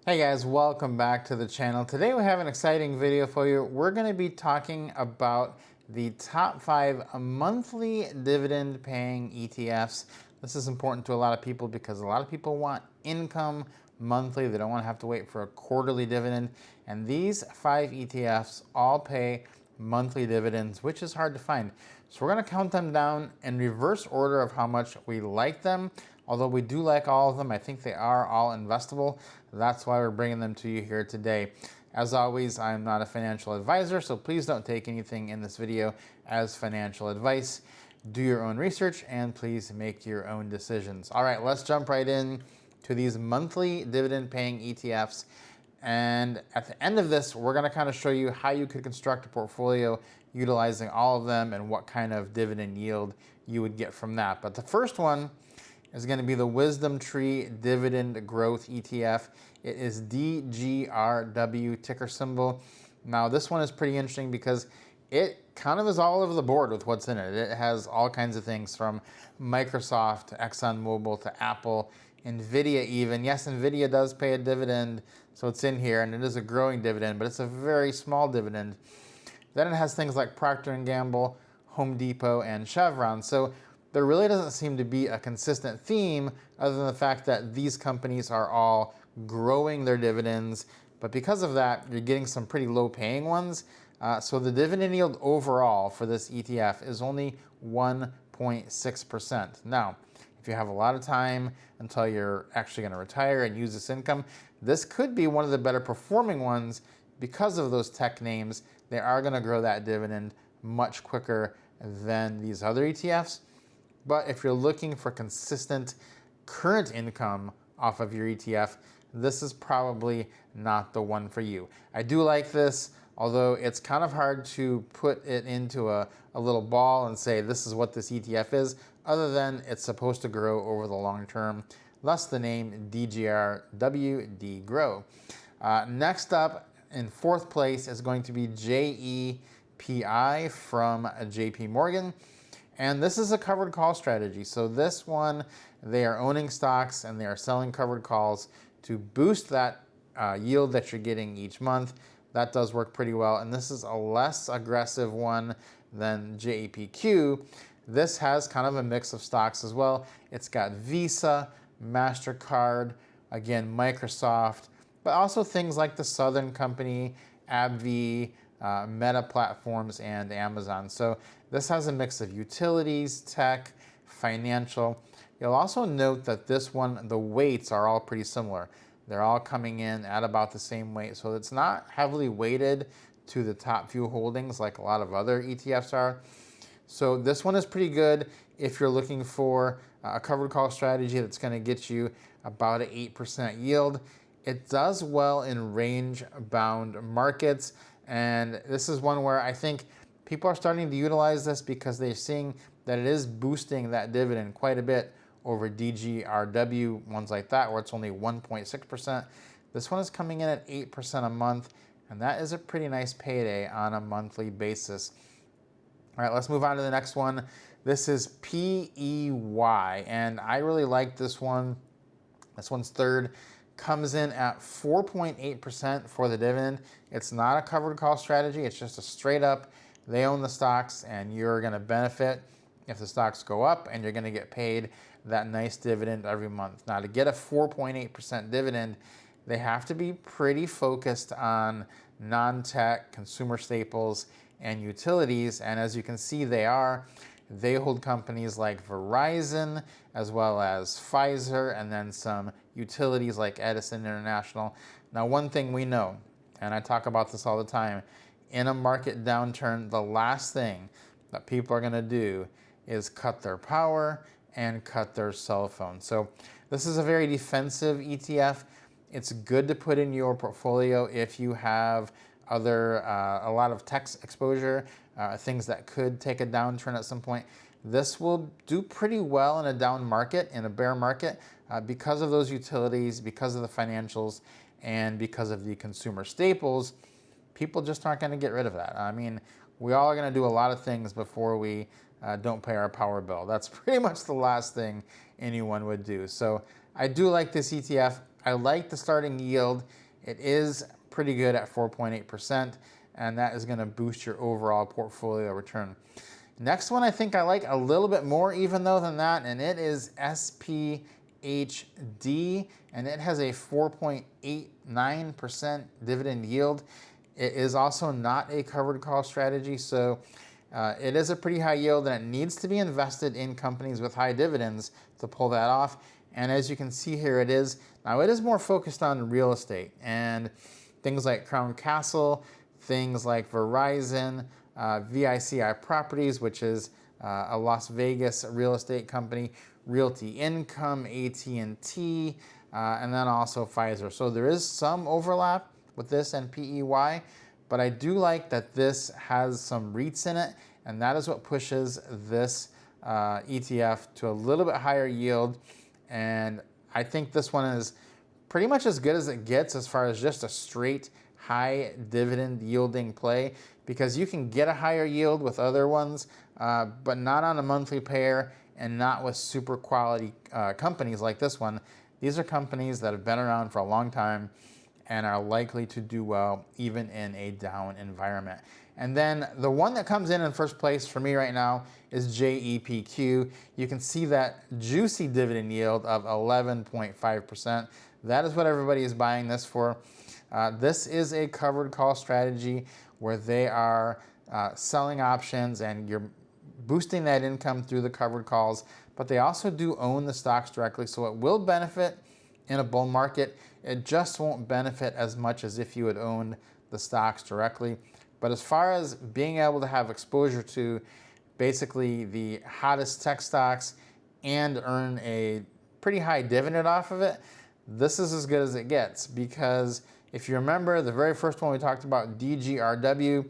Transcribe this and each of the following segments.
Hey guys, welcome back to the channel. Today we have an exciting video for you. We're going to be talking about the top 5 monthly dividend paying ETFs. This is important to a lot of people because a lot of people want income monthly. They don't want to have to wait for a quarterly dividend. And these 5 ETFs all pay monthly dividends, which is hard to find. So we're going to count them down in reverse order of how much we like them. Although we do like all of them, I think they are all investable. That's why we're bringing them to you here today. As always, I'm not a financial advisor, so please don't take anything in this video as financial advice. Do your own research and please make your own decisions. All right, let's jump right in to these monthly dividend paying ETFs. And at the end of this, we're going to kind of show you how you could construct a portfolio utilizing all of them and what kind of dividend yield you would get from that. But the first one is going to be the WisdomTree Dividend Growth ETF. It is DGRW ticker symbol. Now this one is pretty interesting because it kind of is all over the board with what's in it. It has all kinds of things from Microsoft to ExxonMobil to Apple, Nvidia even. Yes, Nvidia does pay a dividend, so it's in here, and it is a growing dividend, but it's a very small dividend. Then it has things like Procter & Gamble, Home Depot, and Chevron. So there really doesn't seem to be a consistent theme other than the fact that these companies are all growing their dividends. But because of that, you're getting some pretty low paying ones. So the dividend yield overall for this ETF is only 1.6%. Now, if you have a lot of time until you're actually going to retire and use this income, this could be one of the better performing ones because of those tech names. They are going to grow that dividend much quicker than these other ETFs. But if you're looking for consistent current income off of your ETF, this is probably not the one for you. I do like this, although it's kind of hard to put it into a little ball and say this is what this ETF is, other than it's supposed to grow over the long term, thus the name DGRW Grow. Next up, in 4th place, is going to be JEPI from JPMorgan. And this is a covered call strategy. So this one, they are owning stocks and they are selling covered calls to boost that yield that you're getting each month. That does work pretty well. And this is a less aggressive one than JEPQ. This has kind of a mix of stocks as well. It's got Visa, MasterCard, again, Microsoft, but also things like the Southern Company, AbbVie, Meta Platforms, and Amazon. So this has a mix of utilities, tech, financial. You'll also note that this one, the weights are all pretty similar. They're all coming in at about the same weight. So it's not heavily weighted to the top few holdings like a lot of other ETFs are. So this one is pretty good if you're looking for a covered call strategy that's going to get you about an 8% yield. It does well in range-bound markets. And this is one where I think people are starting to utilize this because they're seeing that it is boosting that dividend quite a bit over DGRW, ones like that, where it's only 1.6%. This one is coming in at 8% a month, and that is a pretty nice payday on a monthly basis. All right, let's move on to the next one. This is PEY, and I really like this one. This one's 3rd. Comes in at 4.8% for the dividend. It's not a covered call strategy. It's just a straight up, they own the stocks and you're going to benefit if the stocks go up and you're going to get paid that nice dividend every month. Now, to get a 4.8% dividend, they have to be pretty focused on non-tech, consumer staples, and utilities. And as you can see, they are. They hold companies like Verizon, as well as Pfizer, and then some utilities like Edison International. Now, one thing we know, and I talk about this all the time, in a market downturn, the last thing that people are going to do is cut their power and cut their cell phone. So this is a very defensive ETF. It's good to put in your portfolio if you have a lot of tech exposure, things that could take a downturn at some point. This will do pretty well in a down market, in a bear market, because of those utilities, because of the financials, and because of the consumer staples. People just aren't going to get rid of that. I mean, we all are going to do a lot of things before we don't pay our power bill. That's pretty much the last thing anyone would do. So I do like this ETF. I like the starting yield. It is pretty good at 4.8%, and that is going to boost your overall portfolio return. Next one I think I like a little bit more even though than that, and it is SPHD, and it has a 4.89% dividend yield. It is also not a covered call strategy, so it is a pretty high yield, and it needs to be invested in companies with high dividends to pull that off. And as you can see here, it is more focused on real estate and things like Crown Castle, things like Verizon, VICI Properties, which is a Las Vegas real estate company, Realty Income, AT&T, and then also Pfizer. So there is some overlap with this and PEY, but I do like that this has some REITs in it, and that is what pushes this ETF to a little bit higher yield. And I think this one is pretty much as good as it gets as far as just a straight high dividend yielding play, because you can get a higher yield with other ones, but not on a monthly payer and not with super quality companies like this one. These are companies that have been around for a long time and are likely to do well even in a down environment. And then the one that comes in first place for me right now is JEPQ. You can see that juicy dividend yield of 11.5%. That is what everybody is buying this for. This is a covered call strategy where they are selling options and you're boosting that income through the covered calls, but they also do own the stocks directly, so it will benefit in a bull market. It just won't benefit as much as if you had owned the stocks directly. But as far as being able to have exposure to basically the hottest tech stocks and earn a pretty high dividend off of it, this is as good as it gets, because if you remember the very first one we talked about, DGRW,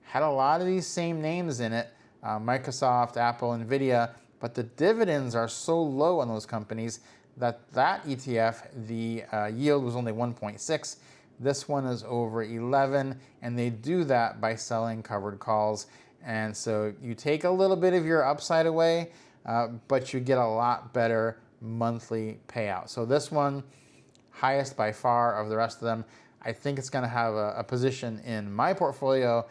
had a lot of these same names in it, Microsoft, Apple, Nvidia, but the dividends are so low on those companies that ETF, the yield was only 1.6. This one is over 11, and they do that by selling covered calls. And so you take a little bit of your upside away, but you get a lot better monthly payout. So this one, highest by far of the rest of them. I think it's going to have a position in my portfolio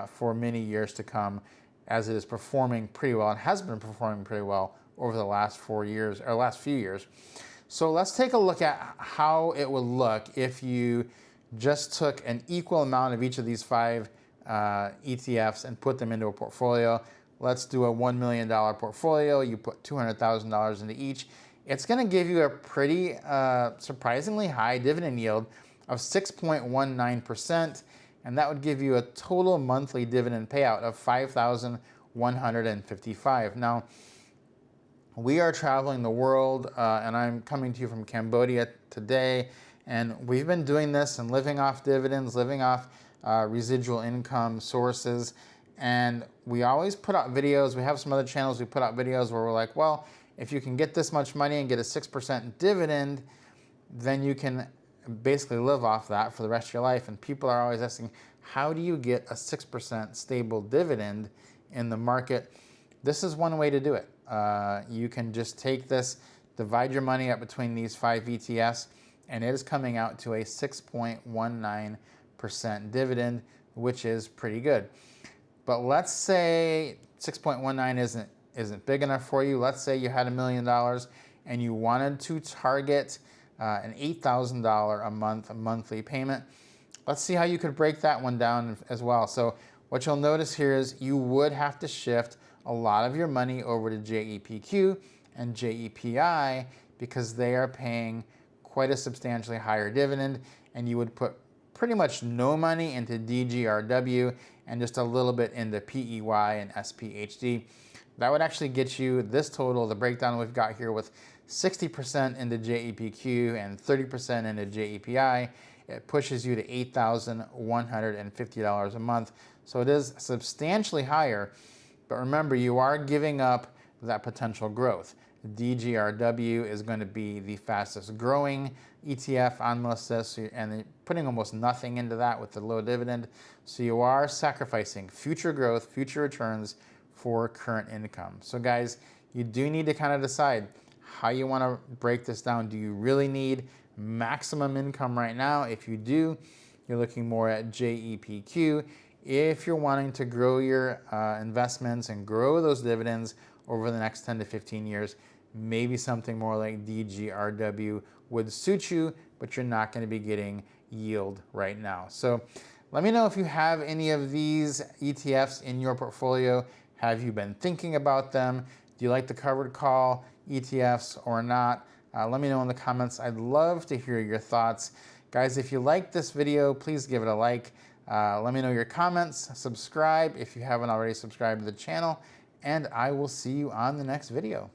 for many years to come, as it is performing pretty well and has been performing pretty well over the last 4 years or last few years. So let's take a look at how it would look if you just took an equal amount of each of these 5 ETFs and put them into a portfolio. Let's do a $1 million portfolio. You put $200,000 into each. It's going to give you a pretty surprisingly high dividend yield of 6.19%, and that would give you a total monthly dividend payout of $5,155. Now, we are traveling the world, and I'm coming to you from Cambodia today, and we've been doing this and living off dividends, living off residual income sources, and we always put out videos. We have some other channels we put out videos where we're like, well, if you can get this much money and get a 6% dividend, then you can basically live off that for the rest of your life. And people are always asking, how do you get a 6% stable dividend in the market? This is one way to do it. You can just take this, divide your money up between these 5 ETFs, and it is coming out to a 6.19% dividend, which is pretty good. But let's say 6.19 isn't big enough for you. Let's say you had $1 million and you wanted to target an $8,000 a month monthly payment. Let's see how you could break that one down as well. So what you'll notice here is you would have to shift a lot of your money over to JEPQ and JEPI because they are paying quite a substantially higher dividend, and you would put pretty much no money into DGRW and just a little bit into PEY and SPHD. That would actually get you this total, the breakdown we've got here, with 60% into JEPQ and 30% into JEPI. It pushes you to $8,150 a month. So it is substantially higher, but remember, you are giving up that potential growth. DGRW is going to be the fastest growing ETF on the list, and they're putting almost nothing into that with the low dividend. So you are sacrificing future growth, future returns for current income. So guys, you do need to kind of decide how you want to break this down. Do you really need maximum income right now. If you do, you're looking more at JEPQ. If you're wanting to grow your investments and grow those dividends over the next 10 to 15 years, maybe something more like DGRW would suit you, but you're not going to be getting yield right now. So let me know if you have any of these ETFs in your portfolio. Have you been thinking about them? Do you like the covered call ETFs or not? Let me know in the comments. I'd love to hear your thoughts. Guys, if you like this video, please give it a like. Let me know your comments. Subscribe if you haven't already subscribed to the channel. And I will see you on the next video.